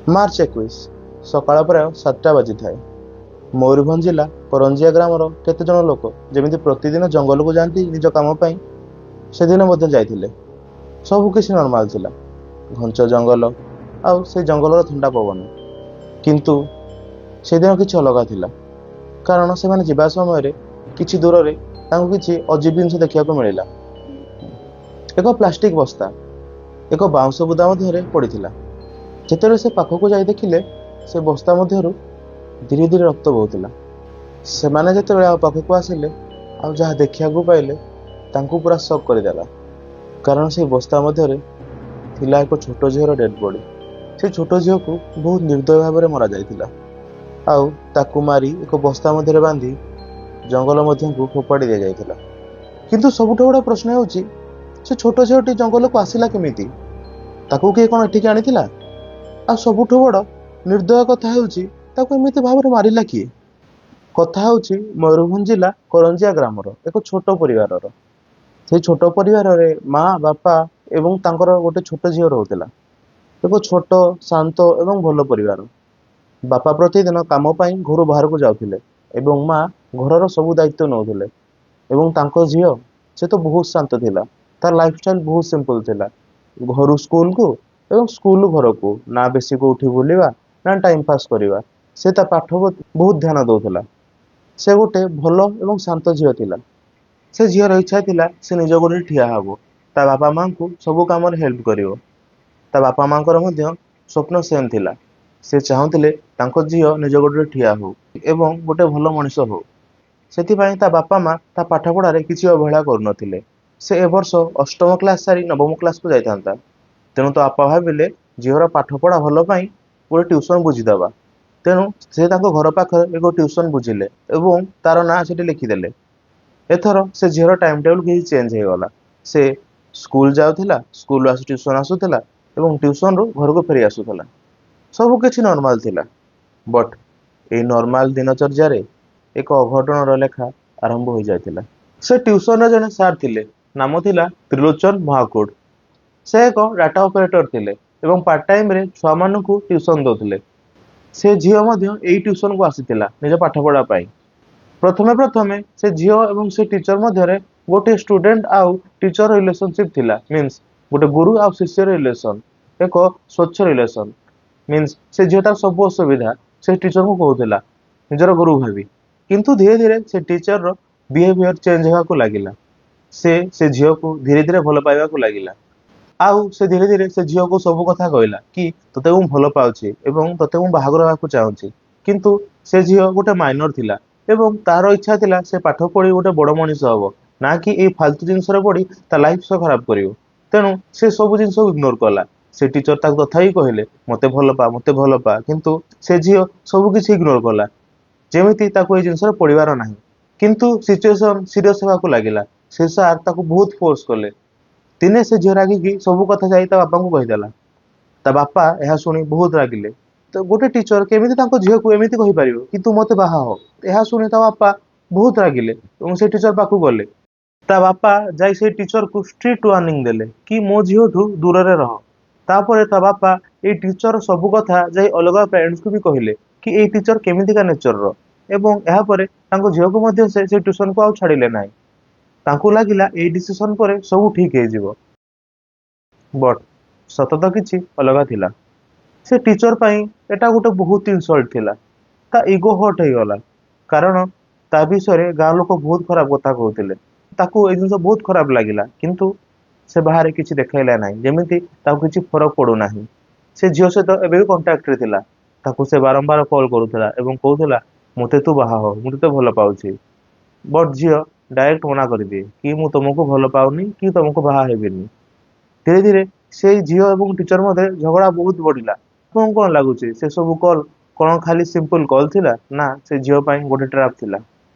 March 21 ସକାଳ ପ୍ରାୟ 7ଟା ବାଜିଥାଏ। ମୟୂରଭଞ୍ଜ ଜିଲ୍ଲା କରଞ୍ଜିଆ ଗ୍ରାମର କେତେଜଣ ଲୋକ ଯେମିତି ପ୍ରତିଦିନ ଜଙ୍ଗଲକୁ ଯାଆନ୍ତି ନିଜ କାମ ପାଇଁ, ସେଦିନ ମଧ୍ୟ ଯାଇଥିଲେ। ସବୁ କିଛି ନର୍ମାଲ ଥିଲା, ଘଞ୍ଚ ଜଙ୍ଗଲ ଆଉ ସେ ଜଙ୍ଗଲର ଥଣ୍ଡା ପବନ। କିନ୍ତୁ ସେଦିନ କିଛି ଅଲଗା ଥିଲା, କାରଣ ସେମାନେ ଯିବା ସମୟରେ କିଛି ଦୂରରେ ତାଙ୍କୁ କିଛି ଅଜୀବ ଜିନିଷ ଦେଖିବାକୁ ମିଳିଲା। ଏକ ପ୍ଲାଷ୍ଟିକ ବସ୍ତା ଏକ ବାଉଁଶ ବୁଦା ମଧ୍ୟରେ ପଡ଼ିଥିଲା। ଯେତେବେଳେ ସେ ପାଖକୁ ଯାଇ ଦେଖିଲେ, ସେ ବସ୍ତା ମଧ୍ୟରୁ ଧୀରେ ଧୀରେ ରକ୍ତ ବହୁଥିଲା। ସେମାନେ ଯେତେବେଳେ ଆଉ ପାଖକୁ ଆସିଲେ, ଆଉ ଯାହା ଦେଖିବାକୁ ପାଇଲେ ତାଙ୍କୁ ପୁରା ସକ୍ କରିଦେଲା। କାରଣ ସେ ବସ୍ତା ମଧ୍ୟରେ ଥିଲା ଏକ ଛୋଟ ଝିଅର ଡେଡ୍ ବଡି। ସେ ଛୋଟ ଝିଅକୁ ବହୁତ ନିର୍ଦ୍ଦୟ ଭାବରେ ମରାଯାଇଥିଲା, ଆଉ ତାକୁ ମାରି ଏକ ବସ୍ତା ମଧ୍ୟରେ ବାନ୍ଧି ଜଙ୍ଗଲ ମଧ୍ୟକୁ ଫୋପାଡ଼ି ଦିଆଯାଇଥିଲା। କିନ୍ତୁ ସବୁଠୁ ବଡ଼ ପ୍ରଶ୍ନ ହେଉଛି, ସେ ଛୋଟ ଝିଅଟି ଜଙ୍ଗଲକୁ ଆସିଲା କେମିତି? ତାକୁ କିଏ କ'ଣ ଏଠିକି ଆଣିଥିଲା? ଆଉ ସବୁଠୁ ବଡ଼ ନିର୍ଦ୍ଦୟ କଥା ହେଉଛି, ତାକୁ ଏମିତି ଭାବରେ ମାରିଲା କିଏ? କଥା ହେଉଛି ମୟୂରଭଞ୍ଜ ଜିଲ୍ଲା କରଞ୍ଜିଆ ଗ୍ରାମର ଏକ ଛୋଟ ପରିବାରର। ସେଇ ଛୋଟ ପରିବାରରେ ମା, ବାପା ଏବଂ ତାଙ୍କର ଗୋଟେ ଛୋଟ ଝିଅ ରହୁଥିଲା। ଏକ ଛୋଟ, ଶାନ୍ତ ଏବଂ ଭଲ ପରିବାର। ବାପା ପ୍ରତିଦିନ କାମ ପାଇଁ ଘରୁ ବାହାରକୁ ଯାଉଥିଲେ ଏବଂ ମା ଘରର ସବୁ ଦାୟିତ୍ୱ ନେଉଥିଲେ। ଏବଂ ତାଙ୍କ ଝିଅ, ସେ ତ ବହୁତ ଶାନ୍ତ ଥିଲା। ତାର ଲାଇଫଷ୍ଟାଇଲ ବହୁତ ସିମ୍ପଲ ଥିଲା। ଘରୁ ସ୍କୁଲକୁ ଏବଂ ସ୍କୁଲରୁ ଘରକୁ, ନା ବେଶୀ କୋଉଠି ବୁଲିବା ନା ଟାଇମ ପାସ୍ କରିବା। ସେ ତା ପାଠ ପ୍ରତି ବହୁତ ଧ୍ୟାନ ଦଉଥିଲା। ସେ ଗୋଟେ ଭଲ ଏବଂ ଶାନ୍ତ ଝିଅ ଥିଲା। ସେ ଝିଅର ଇଚ୍ଛା ଥିଲା ସେ ନିଜ ଗୋଡ଼ରେ ଠିଆ ହେବ, ତା ବାପା ମାଙ୍କୁ ସବୁ କାମରେ ହେଲ୍ପ କରିବ। ତା ବାପା ମାଙ୍କର ମଧ୍ୟ ସ୍ୱପ୍ନ ସେମ୍ ଥିଲା। ସେ ଚାହୁଁଥିଲେ ତାଙ୍କ ଝିଅ ନିଜ ଗୋଡ଼ରେ ଠିଆ ହଉ ଏବଂ ଗୋଟେ ଭଲ ମଣିଷ ହଉ। ସେଥିପାଇଁ ତା ବାପା ମା ତା ପାଠପଢ଼ାରେ କିଛି ଅବହେଳା କରୁନଥିଲେ। ସେ ଏ ବର୍ଷ 8ମ କ୍ଲାସ ସାରି 9ମ କ୍ଲାସକୁ ଯାଇଥାନ୍ତା। ତେଣୁ ତା ବାପା ଭାବିଲେ ଝିଅର ପାଠପଢ଼ା ଭଲ ପାଇଁ ଗୋଟେ ଟ୍ୟୁସନ ବୁଝିଦେବା। ତେଣୁ ସେ ତାଙ୍କ ଘର ପାଖରେ ଏକ ଟ୍ୟୁସନ ବୁଝିଲେ ଏବଂ ତାର ନାଁ ସେଠି ଲେଖିଦେଲେ। ଏଥର ସେ ଝିଅର ଟାଇମ ଟେବୁଲ କିଛି ଚେଞ୍ଜ ହେଇଗଲା। ସେ ସ୍କୁଲ ଯାଉଥିଲା, ସ୍କୁଲରୁ ଆସି ଟ୍ୟୁସନ ଆସୁଥିଲା ଏବଂ ଟ୍ୟୁସନରୁ ଘରକୁ ଫେରି ଆସୁଥିଲା। ସବୁ କିଛି ନର୍ମାଲ ଥିଲା। ବଟ୍ ଏଇ ନର୍ମାଲ ଦିନଚର୍ଯ୍ୟାରେ ଏକ ଅଘଟଣର ଲେଖା ଆରମ୍ଭ ହୋଇଯାଇଥିଲା। ସେ ଟ୍ୟୁସନରେ ଜଣେ ସାର୍ ଥିଲେ, ନାମ ଥିଲା ତ୍ରିଲୋଚନ ମହାକୁଡ଼। ସେ ଏକ ଡାଟା ଅପରେଟର ଥିଲେ ଏବଂ ପାର୍ଟ ଟାଇମରେ ଛୁଆମାନଙ୍କୁ ଟ୍ୟୁସନ ଦେଉଥିଲେ। ସେ ଝିଅ ମଧ୍ୟ ଏଇ ଟ୍ୟୁସନକୁ ଆସିଥିଲା ନିଜ ପାଠ ପଢ଼ା ପାଇଁ। ପ୍ରଥମେ ପ୍ରଥମେ ସେ ଝିଅ ଏବଂ ସେ ଟିଚର ମଧ୍ୟରେ ଗୋଟିଏ ଷ୍ଟୁଡେଣ୍ଟ ଆଉ ଟିଚର ରିଲେସନସିପ୍ ଥିଲା। ମିନ୍ସ ଗୋଟେ ଗୁରୁ ଆଉ ଶିଷ୍ୟ ରିଲେସନ, ଏକ ସ୍ୱଚ୍ଛ ରିଲେସନ। ମିନ୍ସ ସେ ଝିଅଟାର ସବୁ ଅସୁବିଧା ସେ ଟିଚରକୁ କହୁଥିଲା ନିଜର ଗୁରୁ ଭାବି। କିନ୍ତୁ ଧୀରେ ଧୀରେ ସେ ଟିଚରର ବିହେଭିୟର ଚେଞ୍ଜ ହେବାକୁ ଲାଗିଲା। ସେ ଝିଅକୁ ଧୀରେ ଧୀରେ ଭଲ ପାଇବାକୁ ଲାଗିଲା। ଆଉ ସେ ଧୀରେ ଧୀରେ ସେ ଝିଅକୁ ସବୁ କଥା କହିଲା କି ତୋତେ ମୁଁ ଭଲ ପାଉଛି ଏବଂ ତୋତେ ମୁଁ ବାହାଘର ହେବାକୁ ଚାହୁଁଛି। କିନ୍ତୁ ସେ ଝିଅ ଗୋଟେ ମାଇନର ଥିଲା ଏବଂ ତାର ଇଚ୍ଛା ଥିଲା ସେ ପାଠ ପଢ଼ି ଗୋଟେ ବଡ଼ ମଣିଷ ହବ, ନା କି ଏଇ ଫାଲତୁ ଜିନିଷରେ ପଡ଼ି ତା ଲାଇଫ ସହ ଖରାପ କରିବ। ତେଣୁ ସେ ସବୁ ଜିନିଷକୁ ଇଗ୍ନୋର କଲା। ସେ ଟିଚର ତାକୁ ତଥାପି କହିଲେ ମତେ ଭଲ ପା, ମତେ ଭଲ ପା, କିନ୍ତୁ ସେ ଝିଅ ସବୁ କିଛି ଇଗ୍ନୋର କଲା, ଯେମିତି ତାକୁ ଏଇ ଜିନିଷରେ ପଡ଼ିବାର ନାହିଁ। କିନ୍ତୁ ସିଚୁଏସନ ସିରିୟସ ହେବାକୁ ଲାଗିଲା। ସେ ସାର୍ ତାକୁ ବହୁତ ଫୋର୍ସ କଲେ। ଦିନେ ସେ ଝିଅ ରାଗିକି ସବୁ କଥା ଯାଇ ତା ବାପାଙ୍କୁ କହିଦେଲା। ତା ବାପା ଏହା ଶୁଣି ବହୁତ ରାଗିଲେ। ତ ଗୋଟେ ଟିଚର କେମିତି ତାଙ୍କ ଝିଅକୁ ଏମିତି କହିପାରିବ କି ତୁ ମତେ ବାହା ହ? ଏହା ଶୁଣି ତା ବାପା ବହୁତ ରାଗିଲେ ଏବଂ ସେ ଟିଚର ପାଖକୁ ଗଲେ। ତା ବାପା ଯାଇ ସେଇ ଟିଚରକୁ ଷ୍ଟ୍ରିକ୍ଟ ୱାର୍ଣ୍ଣିଂ ଦେଲେ କି ମୋ ଝିଅଠୁ ଦୂରରେ ରହ। ତାପରେ ତା ବାପା ଏଇ ଟିଚର ସବୁ କଥା ଯାଇ ଅଲଗା ପ୍ୟାରେଣ୍ଟସକୁ ବି କହିଲେ କି ଏଇ ଟିଚର କେମିତିକା ନେଚରର, ଏବଂ ଏହାପରେ ତାଙ୍କ ଝିଅକୁ ମଧ୍ୟ ସେ ଟ୍ୟୁସନକୁ ଆଉ ଛାଡ଼ିଲେ ନାହିଁ। ତାଙ୍କୁ ଲାଗିଲା ଏଇ ଡିସିସନ ପରେ ସବୁ ଠିକ ହେଇଯିବ। ବଟ୍ ସତ ତ କିଛି ଅଲଗା ଥିଲା। ସେ ଟିଚର ପାଇଁ ଏଟା ଗୋଟେ ବହୁତ ଇନସଲ୍ଟ ଥିଲା। ତା ଇଗୋ ହର୍ଟ ହେଇଗଲା, କାରଣ ତା ବିଷୟରେ ଗାଁ ଲୋକ ବହୁତ ଖରାପ କଥା କହୁଥିଲେ। ତାକୁ ଏଇ ଜିନିଷ ବହୁତ ଖରାପ ଲାଗିଲା, କିନ୍ତୁ ସେ ବାହାରେ କିଛି ଦେଖାଇଲା ନାହିଁ, ଯେମିତି ତାକୁ କିଛି ଫରକ ପଡୁନାହିଁ। ସେ ଝିଅ ସହିତ ଏବେ ବି କଣ୍ଟାକ୍ଟରେ ଥିଲା। ତାକୁ ସେ ବାରମ୍ବାର କଲ୍ କରୁଥିଲା ଏବଂ କହୁଥିଲା ମୋତେ ତୁ ବାହା ହ, ମୁଁ ତତେ ଭଲ ପାଉଛି। ବଟ୍ ଝିଅ ଡାଇରେକ୍ଟ ମନା କରିଦିଏ କି ମୁଁ ତମକୁ ଭଲ ପାଉନି କି ତମକୁ ବାହା ହେବିନି। ଧୀରେ ଧୀରେ ସେଇ ଝିଅ ଏବଂ ଟିଚର ମଧ୍ୟରେ ଝଗଡ଼ା ବହୁତ ବଢିଲା। ଆପଣଙ୍କୁ କଣ ଲାଗୁଛି ସେ ସବୁ କଲ୍ କଣ ଖାଲି ସିମ୍ପଲ କଲ୍ ଥିଲା, ନା ସେ ଝିଅ ପାଇଁ ଗୋଟେ ଟ୍ରାପ୍ ଥିଲା?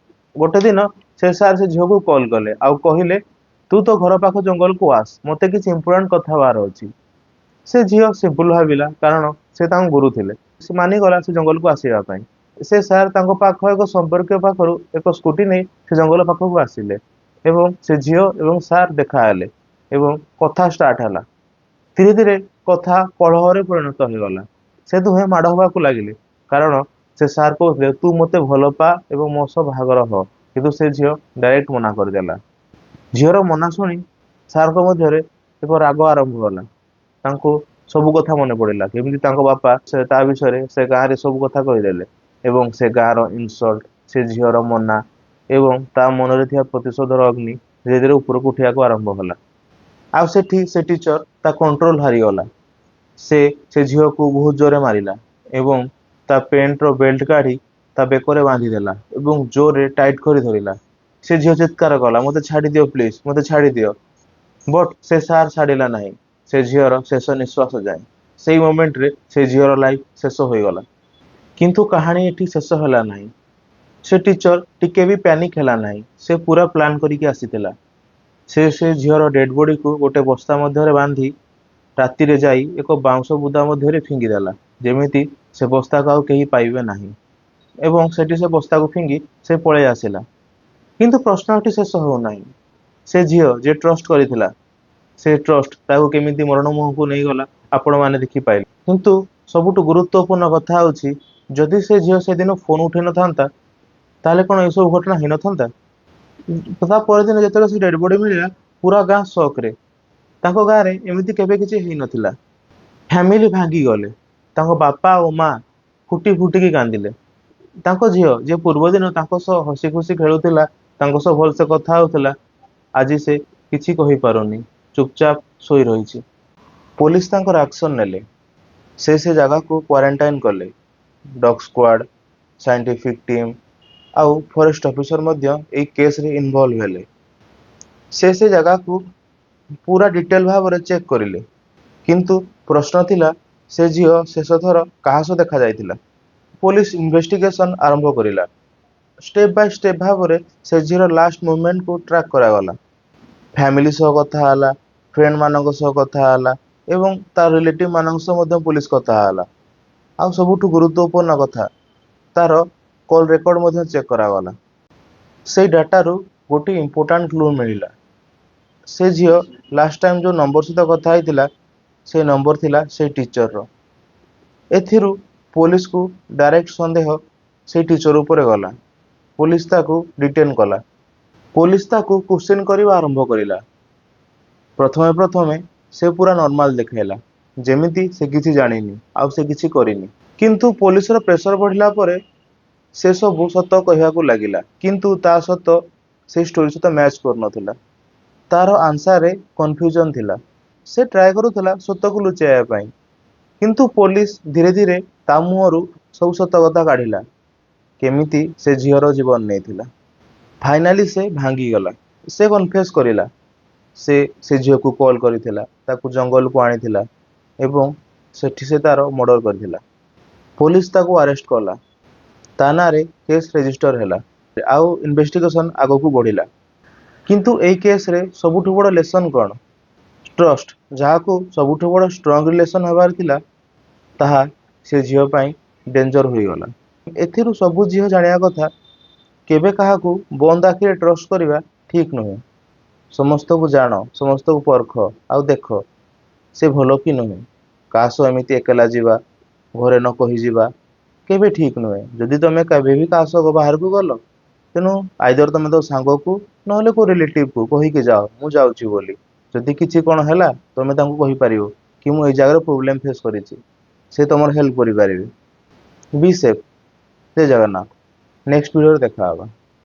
ଗୋଟେ ଦିନ ସେ ସାର୍ ସେ ଝିଅକୁ କଲ୍ କଲେ ଆଉ କହିଲେ ତୁ ତ ଘର ପାଖ ଜଙ୍ଗଲକୁ ଆସ, ମତେ କିଛି ଇମ୍ପୋର୍ଟାଣ୍ଟ କଥା ହବାର ଅଛି। ସେ ଝିଅ ସିମ୍ପଲ ଭାବିଲା, କାରଣ ସେ ତାଙ୍କ ଗୁରୁ ଥିଲେ। ସେ ମାନିଗଲା ସେ ଜଙ୍ଗଲକୁ ଆସିବା ପାଇଁ। ସେ ସାର୍ ତାଙ୍କ ପାଖ ଏକ ସମ୍ପର୍କୀୟ ପାଖରୁ ଏକ ସ୍କୁଟି ନେଇ ସେ ଜଙ୍ଗଲ ପାଖକୁ ଆସିଲେ ଏବଂ ସେ ଝିଅ ଏବଂ ସାର୍ ଦେଖା ହେଲେ ଏବଂ କଥା ଷ୍ଟାର୍ଟ ହେଲା। ଧୀରେ ଧୀରେ କଥା କଳହରେ ପରିଣତ ହୋଇଗଲା। ସେ ଦୁହେଁ ମାଡ଼ ହବାକୁ ଲାଗିଲେ, କାରଣ ସେ ସାର୍ କହୁଥିଲେ ତୁ ମତେ ଭଲ ପା ଏବଂ ମୋ ସହ ବାହାଘର ହ, କିନ୍ତୁ ସେ ଝିଅ ଡାଇରେକ୍ଟ ମନା କରିଦେଲା। ଝିଅର ମନା ଶୁଣି ସାରଙ୍କ ମଧ୍ୟରେ ଏକ ରାଗ ଆରମ୍ଭ ହେଲା। ତାଙ୍କୁ ସବୁ କଥା ମନେ ପଡିଲା, କେମିତି ତାଙ୍କ ବାପା ତା ବିଷୟରେ ସେ ଗାଁରେ ସବୁ କଥା କହିଦେଲେ ଏବଂ ସେ ଗାଁର ଇନସଲ୍ଟ, ସେ ଝିଅର ମନା ଏବଂ ତା ମନରେ ଥିବା ପ୍ରତିଶୋଧର ଅଗ୍ନି ଧୀରେ ଧୀରେ ଉପରକୁ ଉଠିବାକୁ ଆରମ୍ଭ କଲା। ଆଉ ସେଠି ସେ ଟିଚର ତା କଣ୍ଟ୍ରୋଲ ହାରିଗଲା। ସେ ଝିଅକୁ ବହୁତ ଜୋରେ ମାରିଲା ଏବଂ ତା ପ୍ୟାଣ୍ଟର ବେଲ୍ଟ କାଢି ତା ବେକରେ ବାନ୍ଧିଦେଲା ଏବଂ ଜୋରରେ ଟାଇଟ୍ କରି ଧରିଲା। ସେ ଝିଅ ଚିତ୍କାର କଲା, ମତେ ଛାଡିଦିଅ ପ୍ଲିଜ, ମତେ ଛାଡିଦିଅ। ବଟ୍ ସେ ସାର୍ ଛାଡିଲା ନାହିଁ ସେ ଝିଅର ଶେଷ ନିଶ୍ୱାସ ଯାଏ। ସେଇ ମୋମେଣ୍ଟରେ ସେ ଝିଅର ଲାଇଫ ଶେଷ ହୋଇଗଲା। କିନ୍ତୁ କାହାଣୀ ଏଠି ଶେଷ ହେଲା ନାହିଁ। ସେ ଟିଚର ଟିକେ ବି ପ୍ୟାନିକ ହେଲା ନାହିଁ। ସେ ପୁରା ପ୍ଲାନ୍ କରିକି ଆସିଥିଲା। ସେ ଝିଅର ଡେଡ ବଡିକୁ ଗୋଟେ ବସ୍ତା ମଧ୍ୟରେ ବାନ୍ଧି ରାତିରେ ଯାଇ ଏକ ବାଉଁଶ ବୁଦା ମଧ୍ୟରେ ଫିଙ୍ଗିଦେଲା, ଯେମିତି ସେ ବସ୍ତାକୁ ଆଉ କେହି ପାଇବେ ନାହିଁ। ଏବଂ ସେଠି ସେ ବସ୍ତାକୁ ଫିଙ୍ଗି ସେ ପଳେଇ ଆସିଲା। କିନ୍ତୁ ପ୍ରଶ୍ନ ଏଠି ଶେଷ ହେଉନାହିଁ। ସେ ଝିଅ ଯେ ଟ୍ରଷ୍ଟ କରିଥିଲା, ସେ ଟ୍ରଷ୍ଟ ତାକୁ କେମିତି ମରଣ ମୁହଁକୁ ନେଇଗଲା ଆପଣମାନେ ଦେଖିପାଇଲେ। କିନ୍ତୁ ସବୁଠୁ ଗୁରୁତ୍ୱପୂର୍ଣ୍ଣ କଥା ହେଉଛି, ଯଦି ସେ ଝିଅ ସେଦିନ ଫୋନ ଉଠେଇ ନଥାନ୍ତା ତାହେଲେ କଣ ଏସବୁ ଘଟଣା ହେଇନଥାନ୍ତା? ତା ପରଦିନ ଯେତେବେଳେ ସେ ଡେଡ ବଡି ମିଳିଲା, ପୁରା ଗାଁ ସକରେ। ତାଙ୍କ ଗାଁରେ ଏମିତି କେବେ କିଛି ହେଇନଥିଲା। ଫ୍ୟାମିଲି ଭାଙ୍ଗିଗଲେ। ତାଙ୍କ ବାପା ଓ ମା ଫୁଟି ଫୁଟିକି କାନ୍ଦିଲେ। ତାଙ୍କ ଝିଅ ଯେ ପୂର୍ବ ଦିନ ତାଙ୍କ ସହ ହସି ଖୁସି ଖେଳୁଥିଲା, ତାଙ୍କ ସହ ଭଲସେ କଥା ହଉଥିଲା, ଆଜି ସେ କିଛି କହିପାରୁନି, ଚୁପଚାପ ଶୋଇ ରହିଛି। ପୋଲିସ ତାଙ୍କର ଆକ୍ସନ ନେଲେ। ସେ ଜାଗାକୁ କ୍ୱାରେଣ୍ଟାଇନ କଲେ। ଡଗ୍ ସ୍କ୍ୱାଡ୍, ସାଇଣ୍ଟିଫିକ ଟିମ୍ ଆଉ ଫରେଷ୍ଟ ଅଫିସର ମଧ୍ୟ ଏଇ କେସରେ ଇନଭଲ୍ଭ ହେଲେ। ସେ ଜାଗାକୁ ପୁରା ଡିଟେଲ ଭାବରେ ଚେକ୍ କରିଲେ। କିନ୍ତୁ ପ୍ରଶ୍ନ ଥିଲା, ସେ ଝିଅ ଶେଷ ଥର କାହା ସହ ଦେଖା ଯାଇଥିଲା? ପୋଲିସ ଇନଭେଷ୍ଟିଗେସନ ଆରମ୍ଭ କରିଲା। ଷ୍ଟେପ ବାଇ ଷ୍ଟେପ ଭାବରେ ସେ ଝିଅର ଲାଷ୍ଟ ମୁଭମେଣ୍ଟକୁ ଟ୍ରାକ୍ କରାଗଲା। ଫ୍ୟାମିଲି ସହ କଥା ହେଲା, ଫ୍ରେଣ୍ଡ ମାନଙ୍କ ସହ କଥା ହେଲା ଏବଂ ତା ରିଲେଟିଭ ମାନଙ୍କ ସହ ମଧ୍ୟ ପୋଲିସ କଥା ହେଲା। ଆଉ ସବୁଠୁ ଗୁରୁତ୍ୱପୂର୍ଣ୍ଣ କଥା, ତାର କଲ୍ ରେକର୍ଡ ମଧ୍ୟ ଚେକ୍ କରାଗଲା। ସେଇ ଡାଟାରୁ ଗୋଟିଏ ଇମ୍ପୋର୍ଟାଣ୍ଟ କ୍ଲୁ ମିଳିଲା। ସେ ଝିଅ ଲାଷ୍ଟ ଟାଇମ ଯୋଉ ନମ୍ବର ସହିତ କଥା ହେଇଥିଲା, ସେ ନମ୍ବର ଥିଲା ସେଇ ଟିଚରର। ଏଥିରୁ ପୋଲିସକୁ ଡାଇରେକ୍ଟ ସନ୍ଦେହ ସେଇ ଟିଚର ଉପରେ ଗଲା। ପୋଲିସ ତାକୁ ଡିଟେନ କଲା। ପୋଲିସ ତାକୁ କ୍ୱେଶ୍ଚିନ୍ କରିବା ଆରମ୍ଭ କରିଲା। ପ୍ରଥମେ ପ୍ରଥମେ ସେ ପୁରା ନର୍ମାଲ ଦେଖେଇଲା, ଯେମିତି ସେ କିଛି ଜାଣିନି ଆଉ ସେ କିଛି କରିନି। କିନ୍ତୁ ପୋଲିସର ପ୍ରେସର ବଢିଲା ପରେ ସେ ସବୁ ସତ କହିବାକୁ ଲାଗିଲା, କିନ୍ତୁ ତା ସତ ସେଇ ଷ୍ଟୋରି ସହିତ ମ୍ୟାଚ୍ କରୁନଥିଲା। ତାର ଆନ୍ସାରରେ କନଫ୍ୟୁଜନ ଥିଲା। ସେ ଟ୍ରାଏ କରୁଥିଲା ସତକୁ ଲୁଚେଇବା ପାଇଁ, କିନ୍ତୁ ପୋଲିସ ଧୀରେ ଧୀରେ ତା ମୁହଁରୁ ସବୁ ସତ କଥା କାଢିଲା, କେମିତି ସେ ଝିଅର ଜୀବନ ନେଇଥିଲା। ଫାଇନାଲି ସେ ଭାଙ୍ଗିଗଲା। ସେ କନଫେସ୍ କରିଲା, ସେ ଝିଅକୁ କଲ୍ କରିଥିଲା, ତାକୁ ଜଙ୍ଗଲକୁ ଆଣିଥିଲା ଏବଂ ସେଠି ସେ ତାର ମର୍ଡର କରିଥିଲା। ପୋଲିସ ତାକୁ ଆରେଷ୍ଟ କଲା। ତା ନାଁରେ କେସ୍ ରେଜିଷ୍ଟର ହେଲା ଆଉ ଇନଭେଷ୍ଟିଗେସନ ଆଗକୁ ବଢିଲା। କିନ୍ତୁ ଏଇ କେସରେ ସବୁଠୁ ବଡ ଲେସନ କଣ? ଟ୍ରଷ୍ଟ, ଯାହାକୁ ସବୁଠୁ ବଡ ଷ୍ଟ୍ରଙ୍ଗ ରିଲେସନ ହେବାର ଥିଲା, ତାହା ସେ ଝିଅ ପାଇଁ ଡେଞ୍ଜର ହୋଇଗଲା। ଏଥିରୁ ସବୁ ଝିଅ ଜାଣିବା କଥା, କେବେ କାହାକୁ ବନ୍ଦ ଆଖିରେ ଟ୍ରଷ୍ଟ କରିବା ଠିକ ନୁହେଁ। ସମସ୍ତଙ୍କୁ ଜାଣ, ସମସ୍ତଙ୍କୁ ପରଖ ଆଉ ଦେଖ ସେ ଭଲ କି ନୁହେଁ। କାହା ସହ ଏମିତି ଏକଲା ଯିବା, ଘରେ ନ କହିଯିବା କେବେ ଠିକ ନୁହେଁ। ଯଦି ତମେ କେବେ ବି କାହା ସହ ବାହାରକୁ ଗଲ, ତେଣୁ ଆଇଦର ତମେ ତମ ସାଙ୍ଗକୁ ନହେଲେ କୋଉ ରିଲେଟିଭକୁ କହିକି ଯାଅ, ମୁଁ ଯାଉଛି ବୋଲି। ଯଦି କିଛି କଣ ହେଲା, ତମେ ତାଙ୍କୁ କହିପାରିବ କି ମୁଁ ଏଇ ଜାଗାରେ ପ୍ରୋବ୍ଲେମ ଫେସ୍ କରିଛି, ସେ ତମର ହେଲ୍ପ କରିପାରିବେ। ବି ସେଫ୍। ଜୟ ଜଗନ୍ନାଥ। ନେକ୍ସଟ ଭିଡିଓରେ ଦେଖା ହବା।